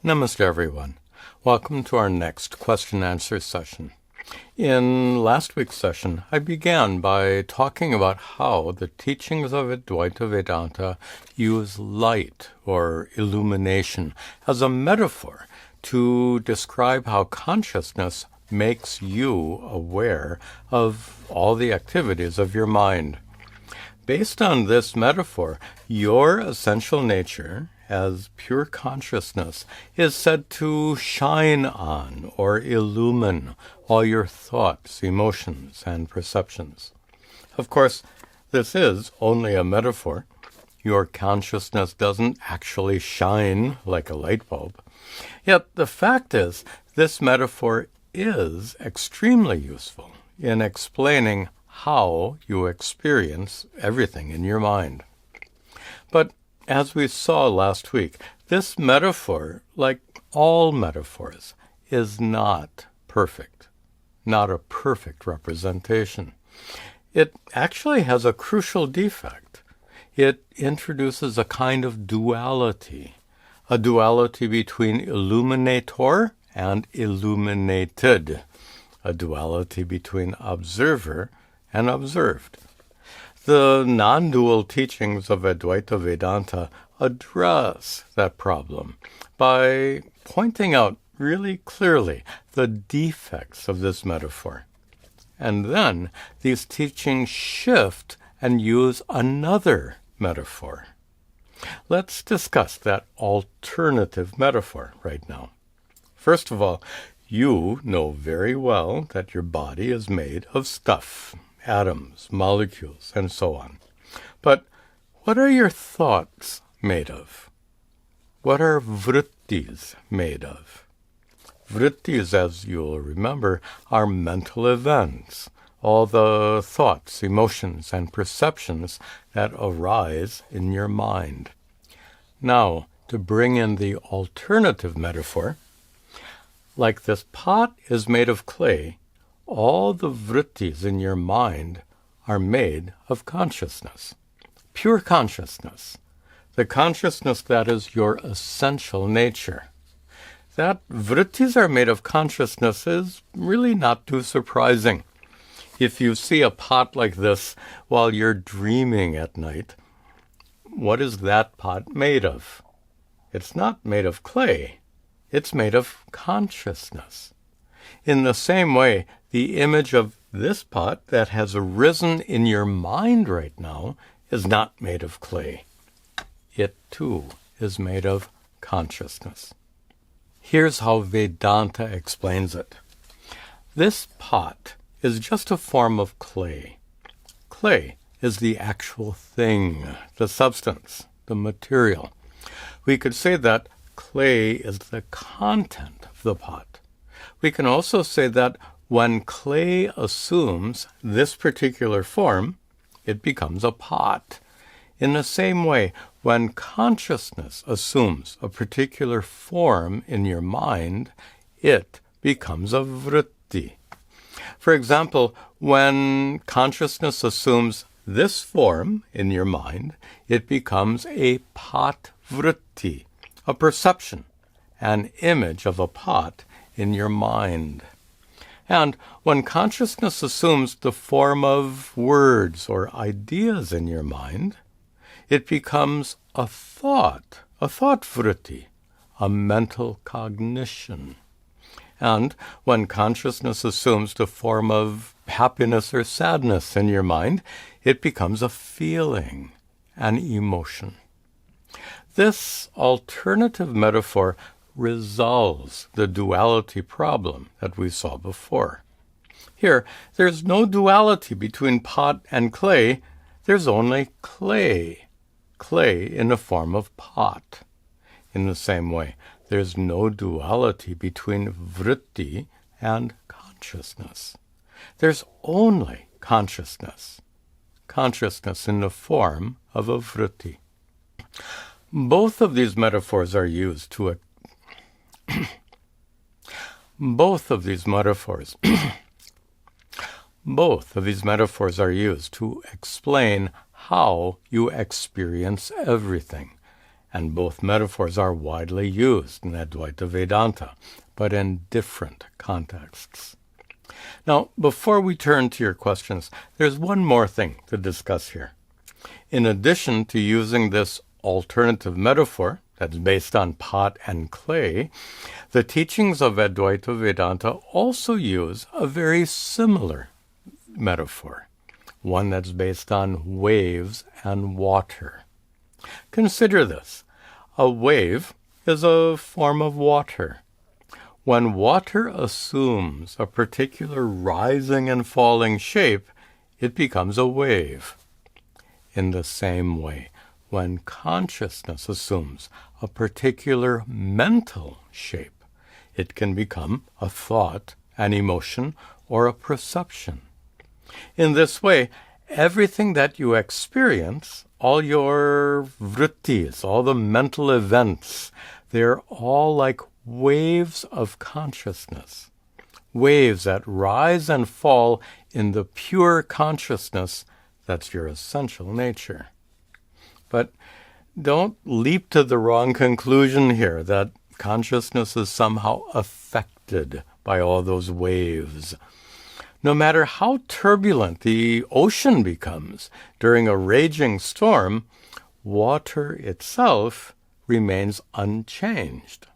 Namaste, everyone. Welcome to our next question-answer session. In last week's session, I began by talking about how the teachings of Advaita Vedanta use light or illumination as a metaphor to describe how consciousness makes you aware of all the activities of your mind. Based on this metaphor, your essential nature as pure consciousness is said to shine on or illumine all your thoughts, emotions, and perceptions. Of course, this is only a metaphor. Your consciousness doesn't actually shine like a light bulb. Yet the fact is, this metaphor is extremely useful in explaining how you experience everything in your mind. But as we saw last week, this metaphor, like all metaphors, is not perfect, not a perfect representation. It actually has a crucial defect. It introduces a kind of duality, a duality between illuminator and illuminated, a duality between observer and observed. The non-dual teachings of Advaita Vedanta address that problem by pointing out really clearly the defects of this metaphor. And then these teachings shift and use another metaphor. Let's discuss that alternative metaphor right now. First of all, you know very well that your body is made of stuff, atoms, molecules, and so on. But what are your thoughts made of? What are vrittis made of? Vrittis, as you'll remember, are mental events, all the thoughts, emotions, and perceptions that arise in your mind. Now, to bring in the alternative metaphor, like this pot is made of clay, all the vrittis in your mind are made of consciousness, pure consciousness, the consciousness that is your essential nature. That vrittis are made of consciousness is really not too surprising. If you see a pot like this while you're dreaming at night, what is that pot made of? It's not made of clay. It's made of consciousness. In the same way, the image of this pot that has arisen in your mind right now is not made of clay. It, too, is made of consciousness. Here's how Vedanta explains it. This pot is just a form of clay. Clay is the actual thing, the substance, the material. We could say that clay is the content of the pot. We can also say that when clay assumes this particular form, it becomes a pot. In the same way, when consciousness assumes a particular form in your mind, it becomes a vritti. For example, when consciousness assumes this form in your mind, it becomes a pot vritti, a perception, an image of a pot in your mind. And when consciousness assumes the form of words or ideas in your mind, it becomes a thought vritti, a mental cognition. And when consciousness assumes the form of happiness or sadness in your mind, it becomes a feeling, an emotion. This alternative metaphor resolves the duality problem that we saw before. Here, there's no duality between pot and clay. There's only clay in the form of pot. In the same way, there's no duality between vritti and consciousness. There's only consciousness in the form of a vritti. Both of these metaphors are used to both of these metaphors are used to explain how you experience everything and both metaphors are widely used in Advaita Vedanta, but in different contexts. Now, before we turn to your questions, there's one more thing to discuss here. In addition to using this alternative metaphor that's based on pot and clay, the teachings of Advaita Vedanta also use a very similar metaphor, one that's based on waves and water. Consider this. A wave is a form of water. When water assumes a particular rising and falling shape, it becomes a wave. In the same way, when consciousness assumes a particular mental shape, it can become a thought, an emotion, or a perception. In this way, everything that you experience, all your vrittis, all the mental events, they're all like waves of consciousness, waves that rise and fall in the pure consciousness that's your essential nature. But don't leap to the wrong conclusion here, that consciousness is somehow affected by all those waves. No matter how turbulent the ocean becomes during a raging storm, water itself remains unchanged.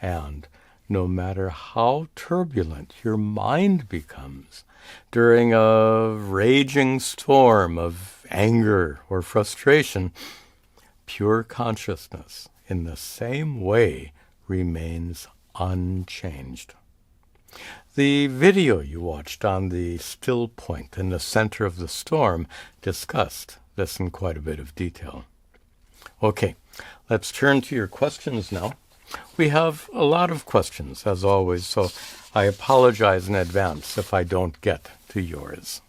And no matter how turbulent your mind becomes during a raging storm of anger or frustration, pure consciousness in the same way remains unchanged. The video you watched on the still point in the center of the storm discussed this in quite a bit of detail. Okay, let's turn to your questions now. We have a lot of questions, as always, so I apologize in advance if I don't get to yours.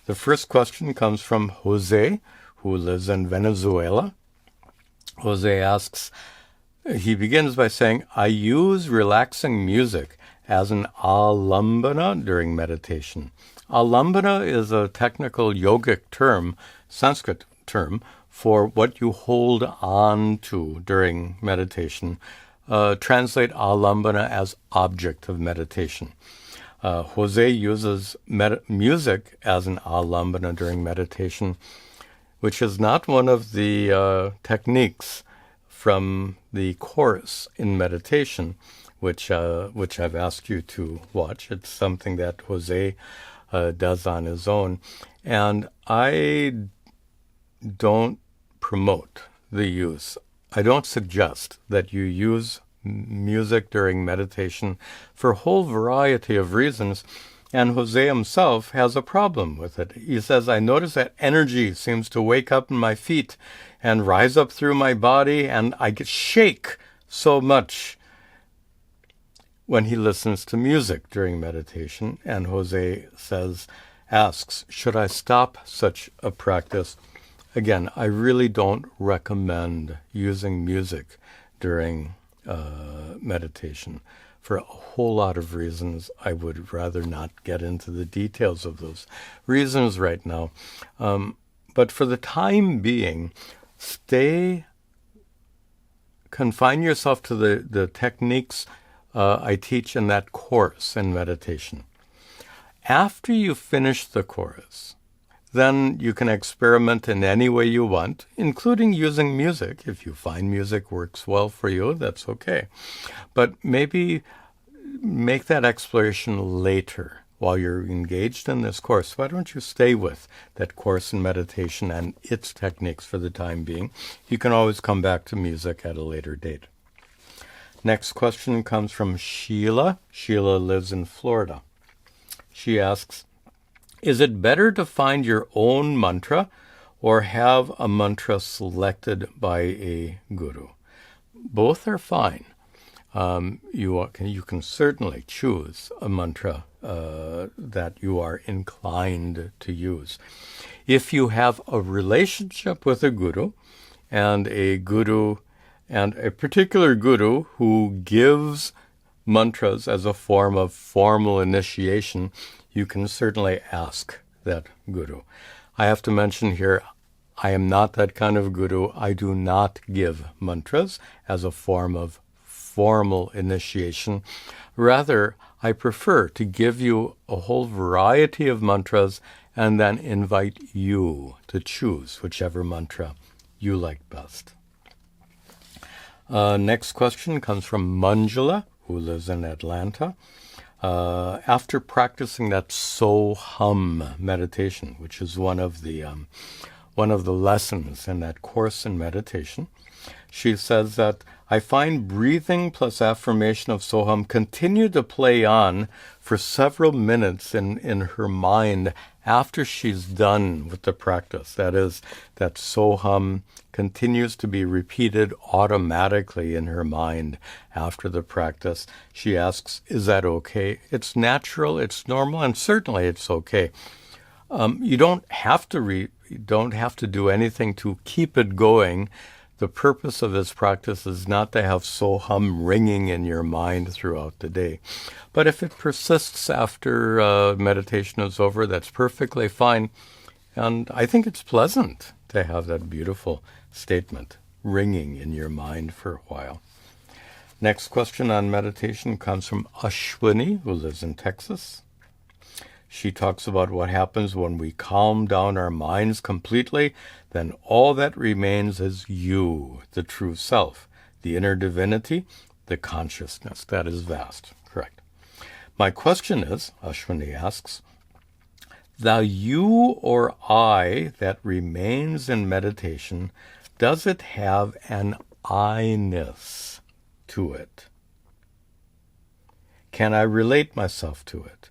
The first question comes from Jose, who lives in Venezuela. Jose asks, he begins by saying, I use relaxing music as an alambana during meditation. Alambana is a technical yogic term, Sanskrit term, for what you hold on to during meditation. Translate alambana as object of meditation. Jose uses music as an alambana during meditation, which is not one of the techniques from the course in meditation, which I've asked you to watch. It's something that Jose does on his own. And I don't promote the use. I don't suggest that you use music during meditation for a whole variety of reasons. And Jose himself has a problem with it. He says, I notice that energy seems to wake up in my feet and rise up through my body, and I shake so much when he listens to music during meditation. And Jose asks, should I stop such a practice? Again, I really don't recommend using music during meditation. For a whole lot of reasons, I would rather not get into the details of those reasons right now. But for the time being, confine yourself to the techniques I teach in that course in meditation. After you finish the course, then you can experiment in any way you want, including using music. If you find music works well for you, that's okay. But maybe make that exploration later while you're engaged in this course. Why don't you stay with that course in meditation and its techniques for the time being? You can always come back to music at a later date. Next question comes from Sheila. Sheila lives in Florida. She asks, is it better to find your own mantra or have a mantra selected by a guru? Both are fine. You can certainly choose a mantra that you are inclined to use. If you have a relationship with a guru and a particular guru who gives mantras as a form of formal initiation, you can certainly ask that guru. I have to mention here, I am not that kind of guru. I do not give mantras as a form of formal initiation. Rather, I prefer to give you a whole variety of mantras and then invite you to choose whichever mantra you like best. Next question comes from Manjula, who lives in Atlanta. After practicing that So-hum meditation, which is one of the lessons in that course in meditation, she says that I find breathing plus affirmation of So-hum continue to play on for several minutes in her mind after she's done with the practice. That is, that So-hum continues to be repeated automatically in her mind after the practice. She asks, is that okay? It's natural, it's normal, and certainly it's okay. You don't have to do anything to keep it going. The purpose of this practice is not to have So-hum ringing in your mind throughout the day. But if it persists after meditation is over, that's perfectly fine. And I think it's pleasant to have that beautiful statement ringing in your mind for a while. Next question on meditation comes from Ashwini, who lives in Texas. She talks about what happens when we calm down our minds completely. Then all that remains is you, the true self, the inner divinity, the consciousness. That is vast. Correct. My question is, Ashwini asks, the you or I that remains in meditation, does it have an I-ness to it? Can I relate myself to it?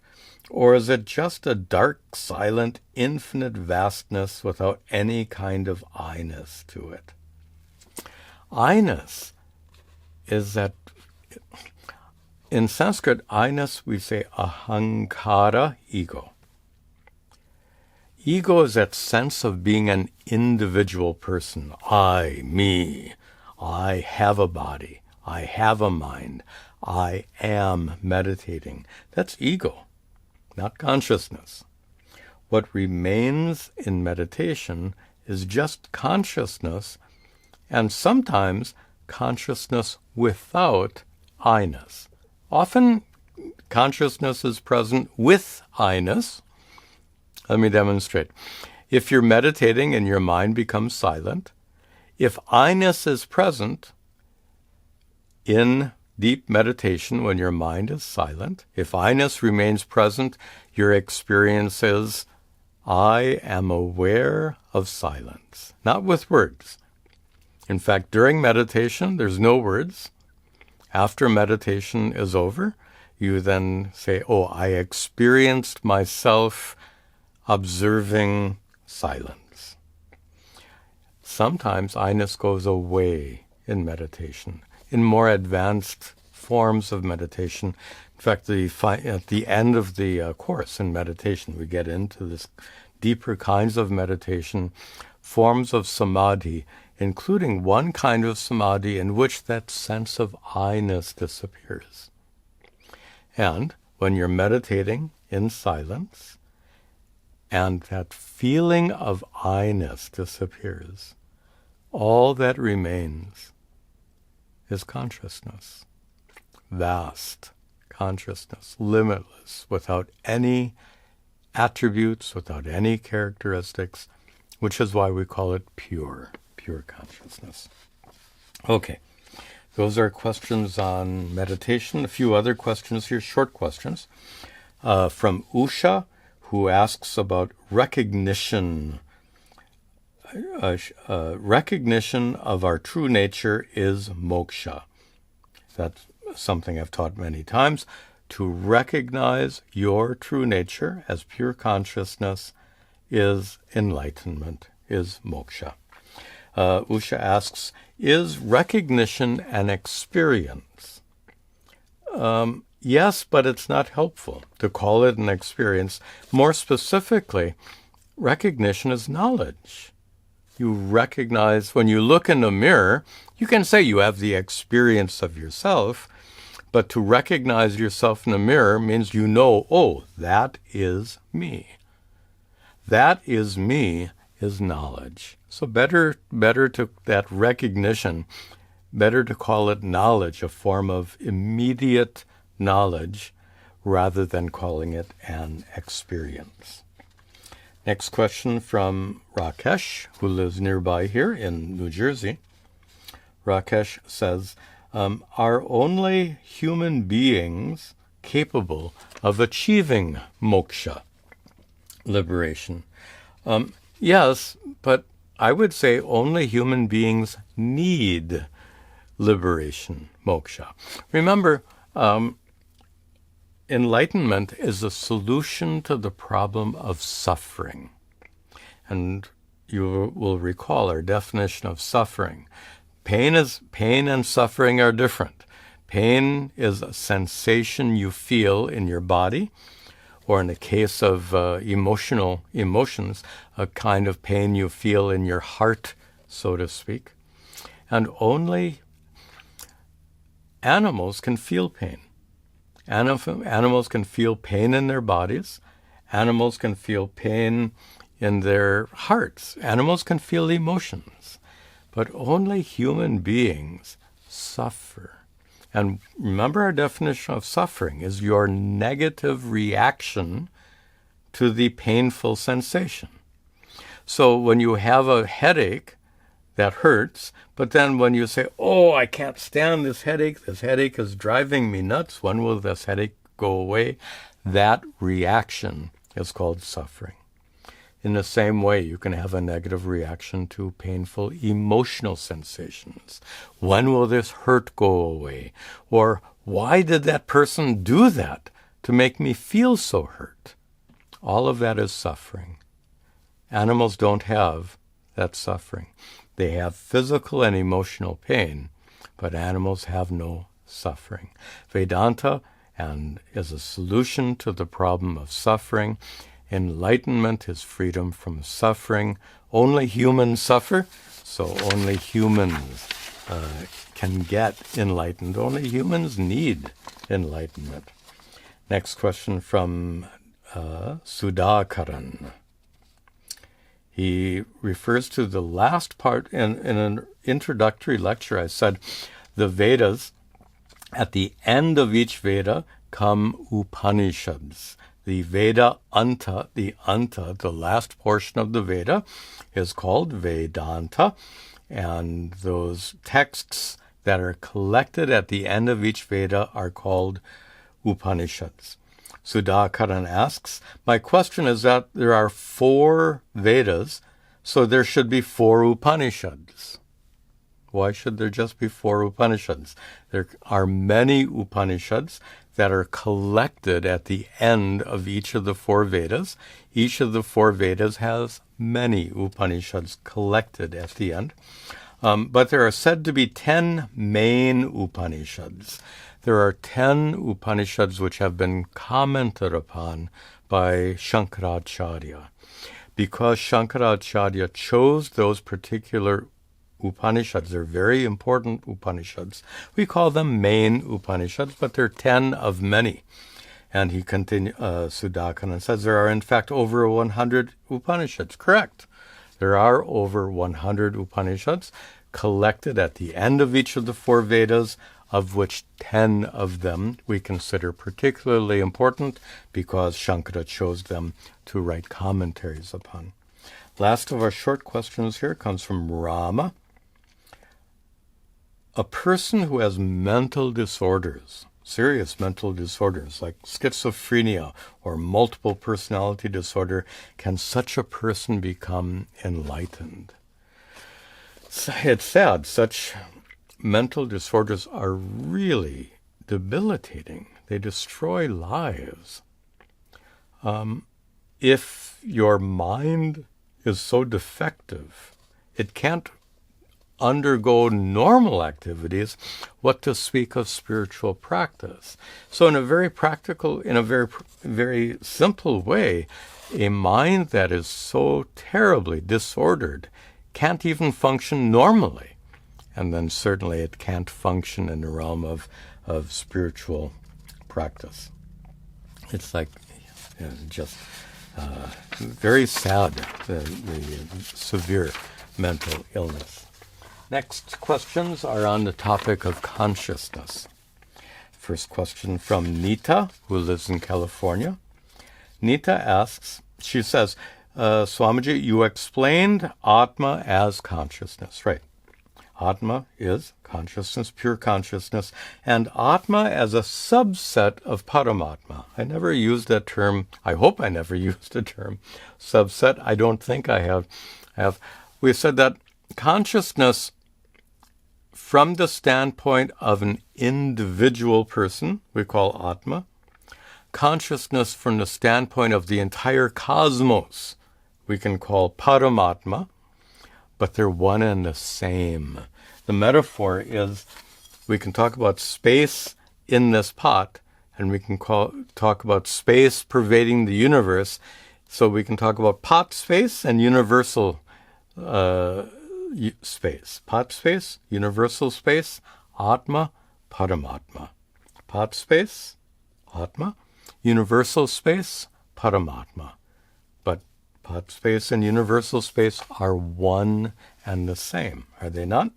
Or is it just a dark, silent, infinite vastness without any kind of I-ness to it? I-ness is that, in Sanskrit, I-ness we say ahankara, ego. Ego is that sense of being an individual person. I, me. I have a body. I have a mind. I am meditating. That's ego, not consciousness. What remains in meditation is just consciousness, and sometimes consciousness without I-ness. Often consciousness is present with I-ness. Let me demonstrate. If you're meditating and your mind becomes silent, if I-ness is present in deep meditation when your mind is silent, if I-ness remains present, your experience is, I am aware of silence, not with words. In fact, during meditation, there's no words. After meditation is over, you then say, oh, I experienced myself observing silence. Sometimes I-ness goes away in meditation, in more advanced forms of meditation. In fact, at the end of the course in meditation, we get into this deeper kinds of meditation, forms of samadhi, including one kind of samadhi in which that sense of I-ness disappears. And when you're meditating in silence, and that feeling of I-ness disappears, all that remains is consciousness. Vast consciousness, limitless, without any attributes, without any characteristics, which is why we call it pure consciousness. Okay, those are questions on meditation. A few other questions here, short questions. From Usha, who asks about recognition. Recognition of our true nature is moksha. That's something I've taught many times. To recognize your true nature as pure consciousness is enlightenment, is moksha. Usha asks, is recognition an experience? Yes, but it's not helpful to call it an experience. More specifically, recognition is knowledge. You recognize, when you look in the mirror, you can say you have the experience of yourself, but to recognize yourself in the mirror means you know, oh, that is me. That is me is knowledge. So better to that recognition, better to call it knowledge, a form of immediate knowledge, rather than calling it an experience. Next question from Rakesh, who lives nearby here in New Jersey. Rakesh says, are only human beings capable of achieving moksha, liberation? Yes, but I would say only human beings need liberation, moksha. Remember, enlightenment is a solution to the problem of suffering. And you will recall our definition of suffering. Pain and suffering are different. Pain is a sensation you feel in your body, or in the case of emotions, a kind of pain you feel in your heart, so to speak. And only animals can feel pain. Animals can feel pain in their bodies. Animals can feel pain in their hearts. Animals can feel emotions. But only human beings suffer. And remember, our definition of suffering is your negative reaction to the painful sensation. So when you have a headache, that hurts, but then when you say, oh, I can't stand this headache is driving me nuts, when will this headache go away? That reaction is called suffering. In the same way, you can have a negative reaction to painful emotional sensations. When will this hurt go away? Or why did that person do that to make me feel so hurt? All of that is suffering. Animals don't have that suffering. They have physical and emotional pain, but animals have no suffering. Vedanta is a solution to the problem of suffering. Enlightenment is freedom from suffering. Only humans suffer, so only humans can get enlightened. Only humans need enlightenment. Next question from Sudhakaran. He refers to the last part in an introductory lecture. I said the Vedas, at the end of each Veda come Upanishads. The Veda Anta, the last portion of the Veda, is called Vedanta. And those texts that are collected at the end of each Veda are called Upanishads. Sudhakaran asks, my question is that there are 4 Vedas, so there should be 4 Upanishads. Why should there just be 4 Upanishads? There are many Upanishads that are collected at the end of each of the 4 Vedas. Each of the 4 Vedas has many Upanishads collected at the end. But there are said to be 10 main Upanishads. There are 10 Upanishads which have been commented upon by Shankaracharya. Because Shankaracharya chose those particular Upanishads, they're very important Upanishads. We call them main Upanishads, but they're 10 of many. And he continues, Sudhakaran says there are in fact over 100 Upanishads. Correct. There are over 100 Upanishads collected at the end of each of the 4 Vedas, of which 10 of them we consider particularly important because Shankara chose them to write commentaries upon. Last of our short questions here comes from Rama. A person who has mental disorders, serious mental disorders like schizophrenia or multiple personality disorder, can such a person become enlightened? It's sad. Such mental disorders are really debilitating. They destroy lives. If your mind is so defective, it can't undergo normal activities, what to speak of spiritual practice. So in a very practical, in a very simple way, a mind that is so terribly disordered can't even function normally. And then certainly it can't function in the realm of spiritual practice. It's like just Very sad, the severe mental illness. Next questions are on the topic of consciousness. First question from Nita, who lives in California. Nita asks, she says, Swamiji, you explained Atma as consciousness, right? Atma is consciousness, pure consciousness, and Atma as a subset of Paramatma. I never used that term. I hope I never used the term subset. I don't think I have. We said that consciousness from the standpoint of an individual person, we call Atma. Consciousness from the standpoint of the entire cosmos, we can call Paramatma. But they're one and the same. The metaphor is we can talk about space in this pot, and we can talk about space pervading the universe. So we can talk about pot space and universal space. Pot space, universal space, Atma, Paramatma. Pot space, Atma, universal space, Paramatma. Pot space and universal space are one and the same, are they not?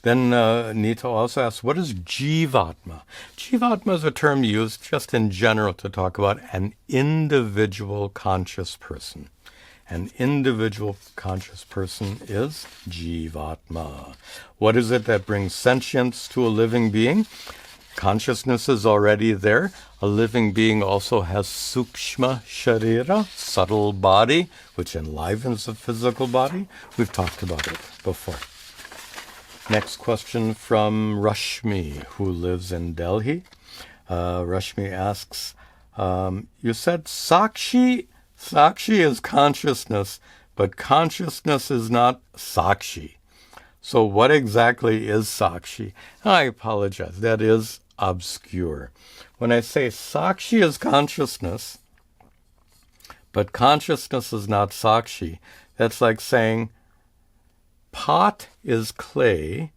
Then Nita also asks, what is Jivatma? Jivatma is a term used just in general to talk about an individual conscious person. An individual conscious person is Jivatma. What is it that brings sentience to a living being? Consciousness is already there. A living being also has sukshma sharira, subtle body, which enlivens the physical body. We've talked about it before. Next question from Rashmi, who lives in Delhi. Rashmi asks, you said Sakshi is consciousness, but consciousness is not Sakshi. So what exactly is Sakshi? I apologize. That is obscure. When I say Sakshi is consciousness, but consciousness is not Sakshi, that's like saying pot is clay,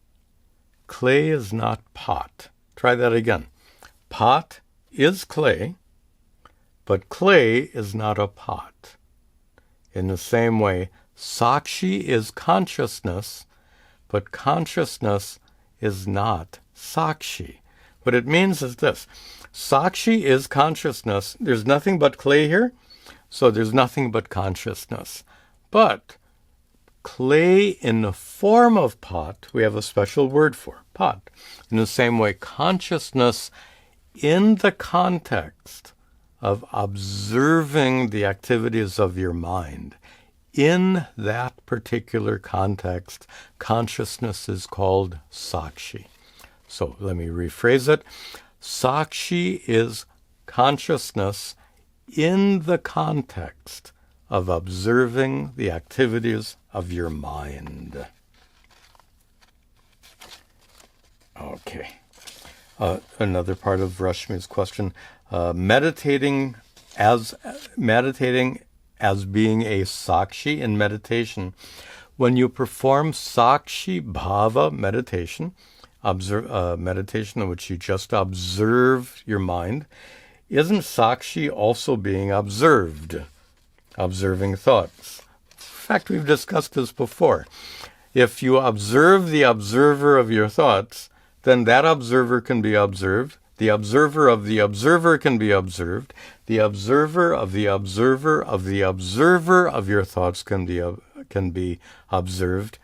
clay is not pot. Try that again. Pot is clay, but clay is not a pot. In the same way, Sakshi is consciousness, but consciousness is not Sakshi. What it means is this. Sakshi is consciousness. There's nothing but clay here, so there's nothing but consciousness. But clay in the form of pot, we have a special word for, pot. In the same way, consciousness in the context of observing the activities of your mind, in that particular context, consciousness is called Sakshi. So let me rephrase it. Sakshi is consciousness in the context of observing the activities of your mind. Okay. Another part of Rashmi's question, meditating as being a Sakshi in meditation. When you perform Sakshi Bhava meditation, meditation in which you just observe your mind, isn't Sakshi also being observed? Observing thoughts. In fact, we've discussed this before. If you observe the observer of your thoughts, then that observer can be observed. The observer of the observer can be observed. The observer of the observer of the observer of your thoughts can be observed.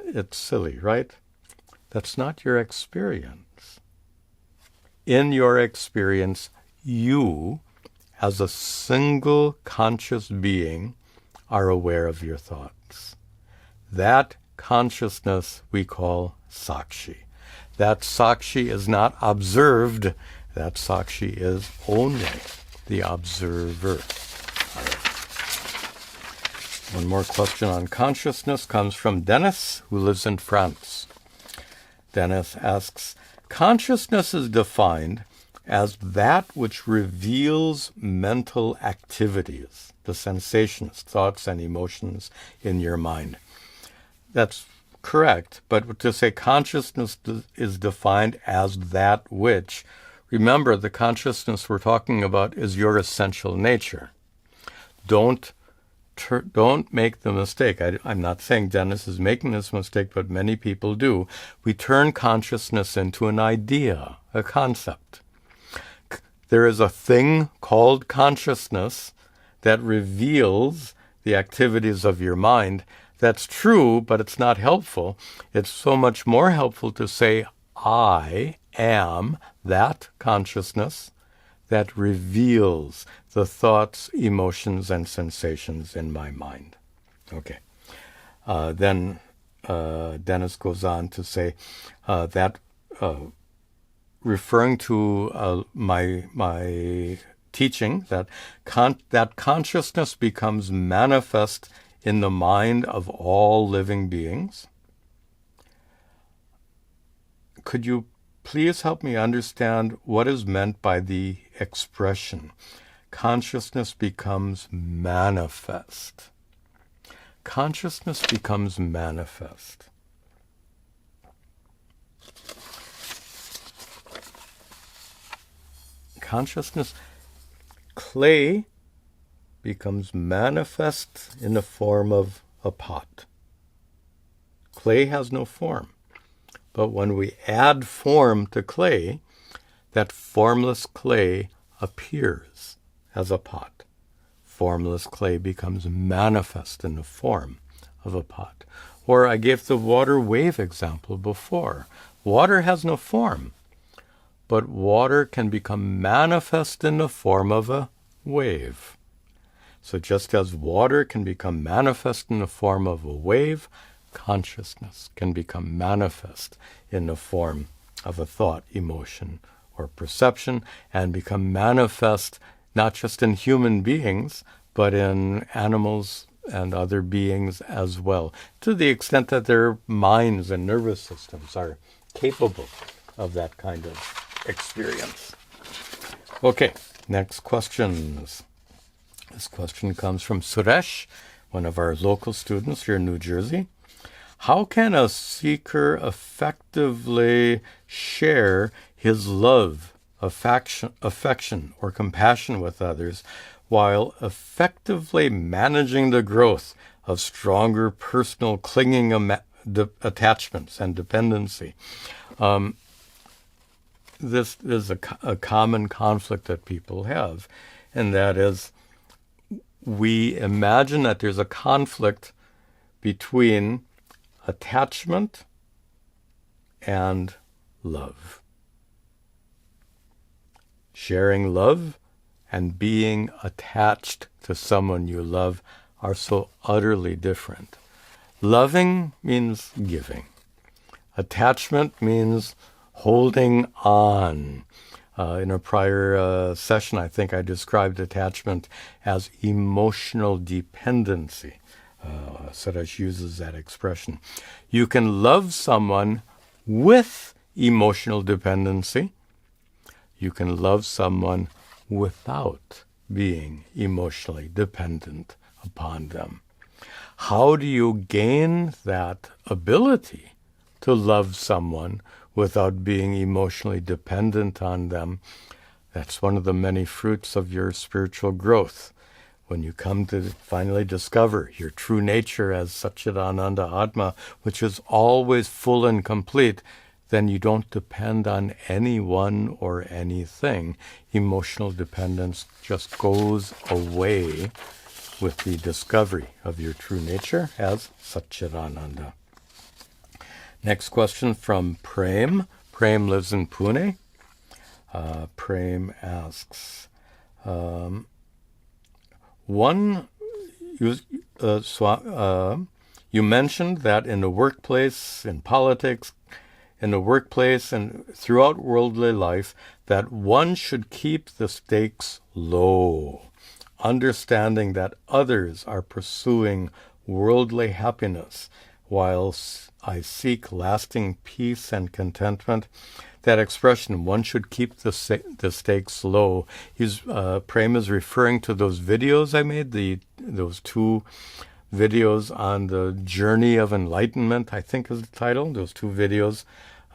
It's silly, right? That's not your experience. In your experience, you, as a single conscious being, are aware of your thoughts. That consciousness we call Sakshi. That Sakshi is not observed. That Sakshi is only the observer. One more question on consciousness comes from Dennis, who lives in France. Dennis asks, consciousness is defined as that which reveals mental activities, the sensations, thoughts, and emotions in your mind. That's correct, but to say consciousness is defined as that which, remember, the consciousness we're talking about is your essential nature. Don't make the mistake. I'm not saying Dennis is making this mistake, but many people do. We turn consciousness into an idea, a concept. There is a thing called consciousness that reveals the activities of your mind. That's true, but it's not helpful. It's so much more helpful to say, I am that consciousness that reveals the thoughts, emotions, and sensations in my mind. Okay. Then Dennis goes on to say that referring to my teaching, that that consciousness becomes manifest in the mind of all living beings. Could you please help me understand what is meant by the expression, consciousness becomes manifest? Consciousness becomes manifest. Consciousness, clay becomes manifest in the form of a pot. Clay has no form. But when we add form to clay, that formless clay appears as a pot. Formless clay becomes manifest in the form of a pot. Or I gave the water wave example before. Water has no form, but water can become manifest in the form of a wave. So just as water can become manifest in the form of a wave, consciousness can become manifest in the form of a thought, emotion, or perception, and become manifest not just in human beings, but in animals and other beings as well, to the extent that their minds and nervous systems are capable of that kind of experience. Okay, next questions. This question comes from Suresh, one of our local students here in New Jersey. How can a seeker effectively share his love, affection, or compassion with others while effectively managing the growth of stronger personal clinging attachments and dependency? This is a common conflict that people have, and that is we imagine that there's a conflict between attachment and love. Sharing love and being attached to someone you love are so utterly different. Loving means giving. Attachment means holding on. In a prior session, I think I described attachment as emotional dependency. Suresh uses that expression. You can love someone with emotional dependency. You can love someone without being emotionally dependent upon them. How do you gain that ability to love someone without being emotionally dependent on them? That's one of the many fruits of your spiritual growth. When you come to finally discover your true nature as Satchidananda Atma, which is always full and complete, then you don't depend on anyone or anything. Emotional dependence just goes away with the discovery of your true nature as Satchidananda. Next question from Prem. Prem lives in Pune. Prem asks, you mentioned that in the workplace, in politics, in the workplace and throughout worldly life, that one should keep the stakes low, understanding that others are pursuing worldly happiness while I seek lasting peace and contentment. That expression, one should keep the stakes low. Prem is referring to those videos I made, those two videos on the journey of enlightenment, I think is the title, those two videos.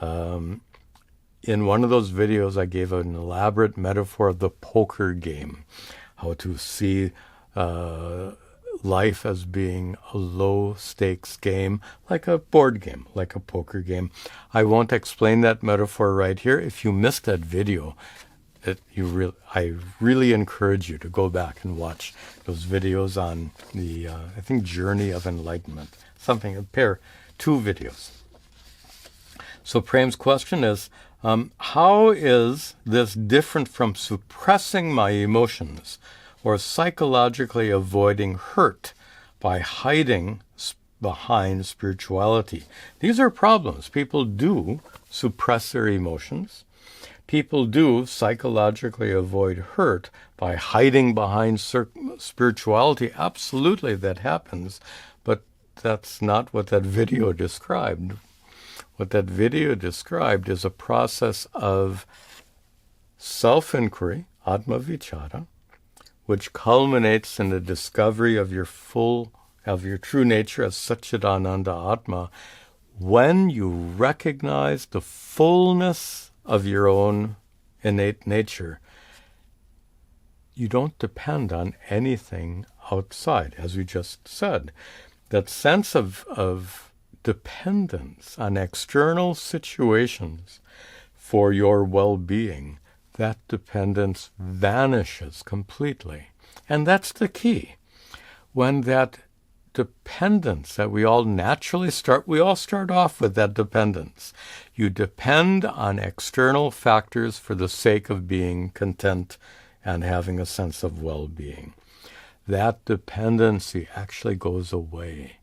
In one of those videos, I gave an elaborate metaphor of the poker game, how to see life as being a low-stakes game, like a board game, like a poker game. I won't explain that metaphor right here. If you missed that video, I really encourage you to go back and watch those videos on the, I think, Journey of Enlightenment. Two videos. So Prem's question is, how is this different from suppressing my emotions or psychologically avoiding hurt by hiding behind spirituality? These are problems. People do suppress their emotions. People do psychologically avoid hurt by hiding behind spirituality. Absolutely, that happens. But that's not what that video described. What that video described is a process of self-inquiry, Atma Vichara, which culminates in the discovery of your true nature as Satchidananda Atma, when you recognize the fullness of your own innate nature. You don't depend on anything outside, as we just said. That sense of dependence on external situations for your well-being, that dependence vanishes completely. And that's the key. When that dependence that we all start off with that dependence. You depend on external factors for the sake of being content and having a sense of well-being. That dependency actually goes away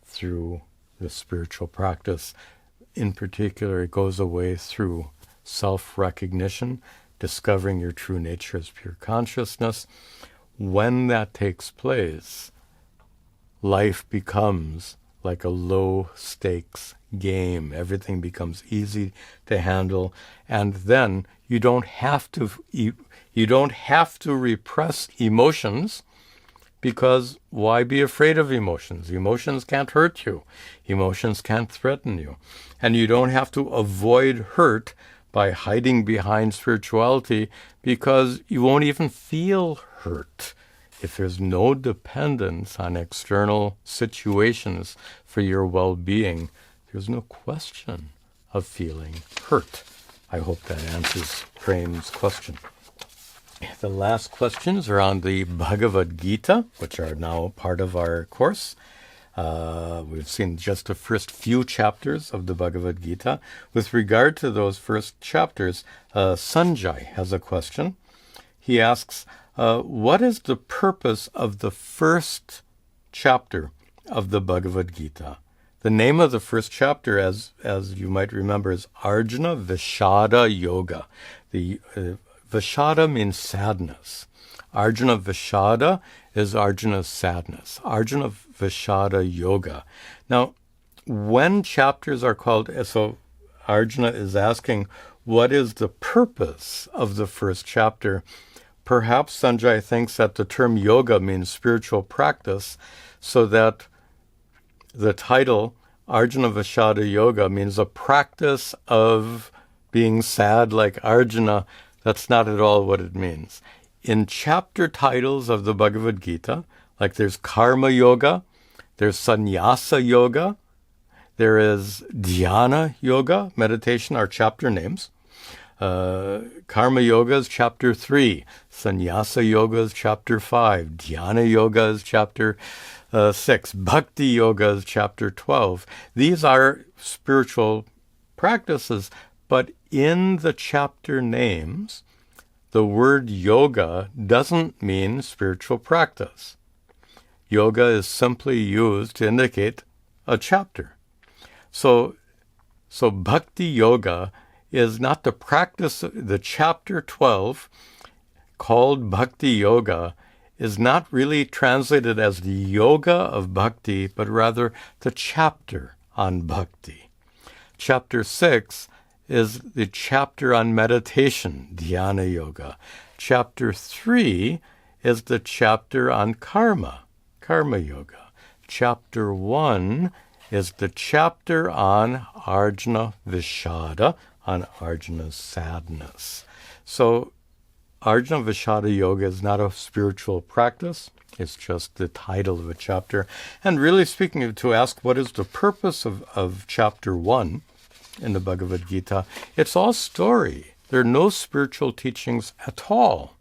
through the spiritual practice. In particular, it goes away through self-recognition, discovering your true nature as pure consciousness. When that takes place, life becomes like a low-stakes game. Everything becomes easy to handle, and then you don't have to repress emotions, because why be afraid of emotions? Emotions can't hurt you. Emotions can't threaten you. And you don't have to avoid hurt by hiding behind spirituality, because you won't even feel hurt. If there's no dependence on external situations for your well-being, there's no question of feeling hurt. I hope that answers Prem's question. The last questions are on the Bhagavad Gita, which are now part of our course. We've seen just the first few chapters of the Bhagavad Gita. With regard to those first chapters, Sanjay has a question. He asks, what is the purpose of the first chapter of the Bhagavad Gita? The name of the first chapter, as you might remember, is Arjuna Vishada Yoga. The Vishada means sadness. Arjuna Vishada is Arjuna's sadness. Arjuna Vishada Yoga. Now, when chapters are called, so Arjuna is asking, what is the purpose of the first chapter? Perhaps Sanjay thinks that the term yoga means spiritual practice, so that the title, Arjuna Vishada Yoga, means a practice of being sad like Arjuna. That's not at all what it means. In chapter titles of the Bhagavad Gita, like there's Karma Yoga, there's Sannyasa Yoga, there is Dhyana Yoga, meditation are chapter names. Karma Yoga is chapter 3, Sannyasa Yoga is chapter 5, Dhyana Yoga is chapter 6, Bhakti Yoga is chapter 12. These are spiritual practices, but in the chapter names, the word yoga doesn't mean spiritual practice. Yoga is simply used to indicate a chapter. So Bhakti Yoga is not the practice. The chapter 12, called Bhakti Yoga, is not really translated as the yoga of bhakti, but rather the chapter on bhakti. Chapter 6 is the chapter on meditation, Dhyana Yoga. Chapter 3 is the chapter on karma, Karma Yoga. Chapter 1 is the chapter on Arjuna Vishada, on Arjuna's sadness. So Arjuna Vishada Yoga is not a spiritual practice. It's just the title of a chapter. And really speaking, to ask what is the purpose of chapter 1 in the Bhagavad Gita, it's all story. There are no spiritual teachings at all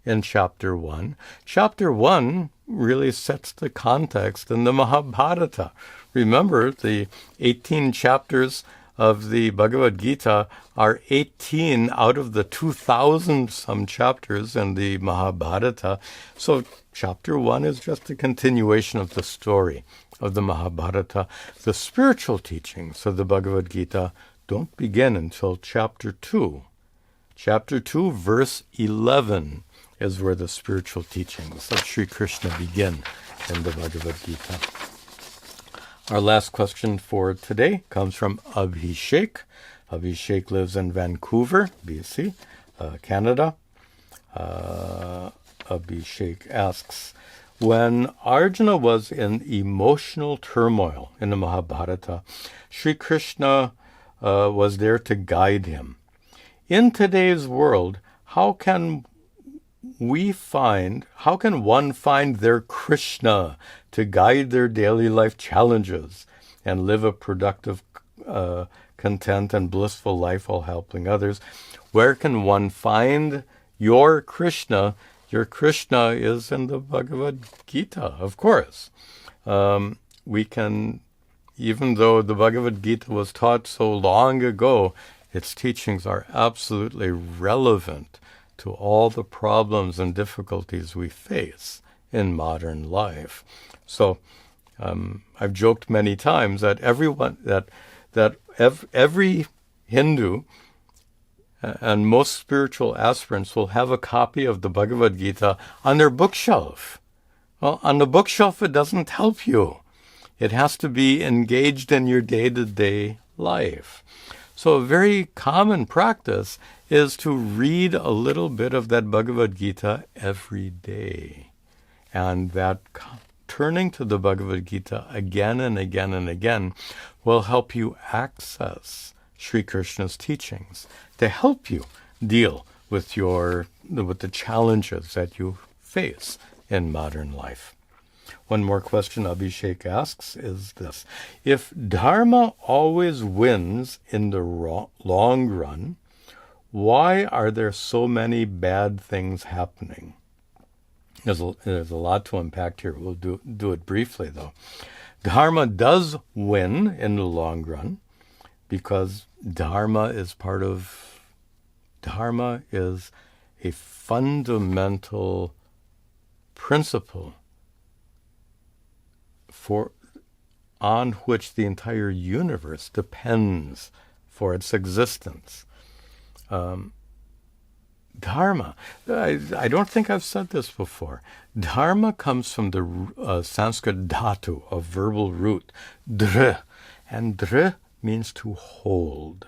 in chapter 1. Chapter 1 really sets the context in the Mahabharata. Remember, the 18 chapters of the Bhagavad Gita are 18 out of the 2,000 some chapters in the Mahabharata. So chapter 1 is just a continuation of the story of the Mahabharata. The spiritual teachings of the Bhagavad Gita don't begin until chapter 2. Chapter 2, verse 11 is where the spiritual teachings of Sri Krishna begin in the Bhagavad Gita. Our last question for today comes from Abhishek. Abhishek lives in Vancouver, BC, Canada. Abhishek asks, when Arjuna was in emotional turmoil in the Mahabharata, Sri Krishna was there to guide him. In today's world, how can one find their Krishna to guide their daily life challenges and live a productive, content and blissful life while helping others? Where can one find your Krishna? Your Krishna is in the Bhagavad Gita, of course. We can, even though the Bhagavad Gita was taught so long ago, its teachings are absolutely relevant to all the problems and difficulties we face in modern life. So I've joked many times that every Hindu and most spiritual aspirants will have a copy of the Bhagavad Gita on their bookshelf. Well, on the bookshelf, it doesn't help you. It has to be engaged in your day-to-day life. So a very common practice is to read a little bit of that Bhagavad Gita every day. And that turning to the Bhagavad Gita again and again and again will help you access Sri Krishna's teachings to help you deal with the challenges that you face in modern life. One more question Abhishek asks is this: if Dharma always wins in the long run, why are there so many bad things happening? There's a lot to unpack here. We'll do it briefly, though. Dharma does win in the long run because Dharma is a fundamental principle on which the entire universe depends for its existence. Dharma, I don't think I've said this before. Dharma comes from the Sanskrit dhatu, a verbal root, dhr, and dhr means to hold.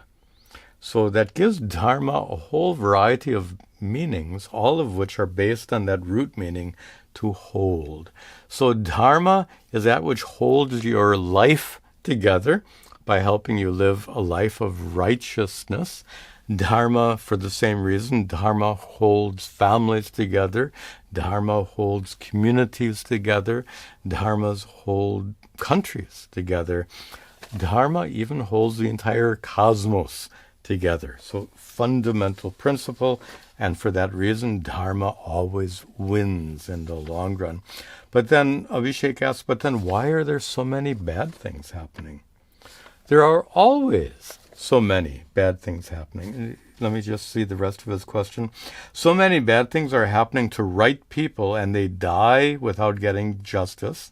So that gives Dharma a whole variety of meanings, all of which are based on that root meaning, to hold. So Dharma is that which holds your life together by helping you live a life of righteousness. Dharma, for the same reason, Dharma holds families together. Dharma holds communities together. Dharmas hold countries together. Dharma even holds the entire cosmos together. So fundamental principle, and for that reason, Dharma always wins in the long run. But then Abhishek asks, but then why are there so many bad things happening? There are always so many bad things happening. Let me just see the rest of his question. So many bad things are happening to right people and they die without getting justice.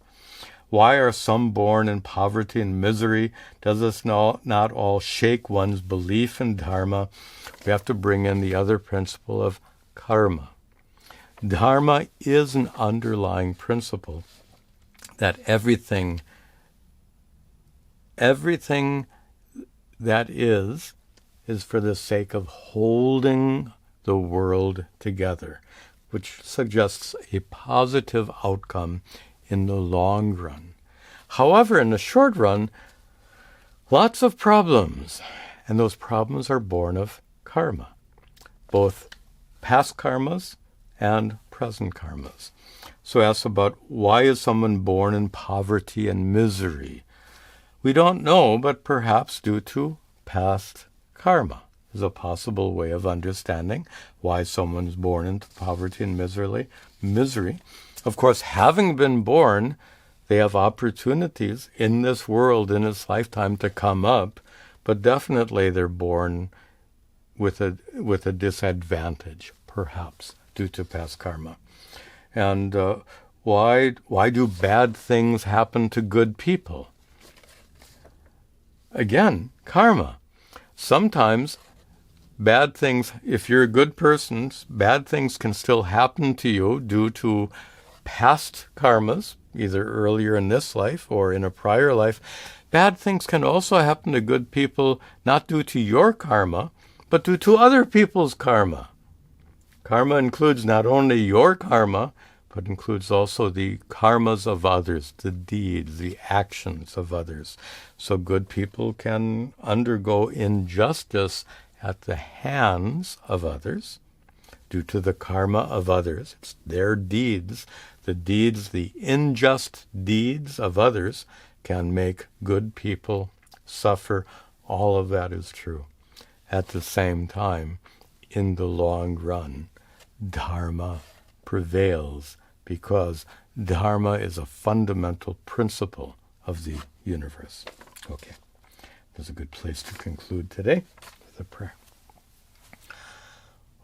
Why are some born in poverty and misery? Does this not all shake one's belief in Dharma? We have to bring in the other principle of karma. Dharma is an underlying principle that everything that is for the sake of holding the world together, which suggests a positive outcome in the long run. However, in the short run, lots of problems, and those problems are born of karma, both past karmas and present karmas. So ask about, why is someone born in poverty and misery? We don't know, but perhaps due to past karma is a possible way of understanding why someone's born into poverty and misery. Of course, having been born, they have opportunities in this world, in this lifetime, to come up, but definitely they're born with a disadvantage, perhaps, due to past karma. And why do bad things happen to good people? Again, karma. Sometimes bad things, if you're a good person, bad things can still happen to you due to past karmas, either earlier in this life or in a prior life. Bad things can also happen to good people, not due to your karma, but due to other people's karma. Karma includes not only your karma, but includes also the karmas of others, the deeds, the actions of others. So good people can undergo injustice at the hands of others due to the karma of others. It's their deeds. The unjust deeds of others can make good people suffer. All of that is true. At the same time, in the long run, Dharma prevails, because Dharma is a fundamental principle of the universe. Okay, that's a good place to conclude today with a prayer.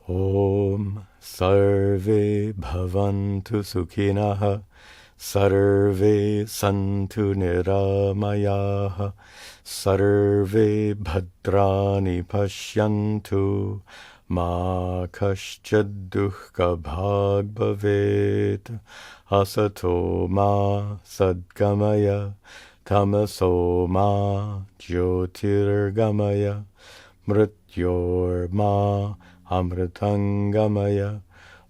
Om Sarve Bhavantu Sukhinaha Sarve Santu Niramayaha Sarve Bhadrani Pashyantu Ma Kaschad Dukkha Bhag Bhavet Asato Ma Sadgamaya Tamaso Ma Jyotirgamaya Mrityor Ma Amritangamaya.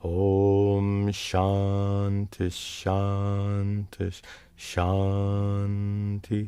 Om Shanti Shanti Shanti.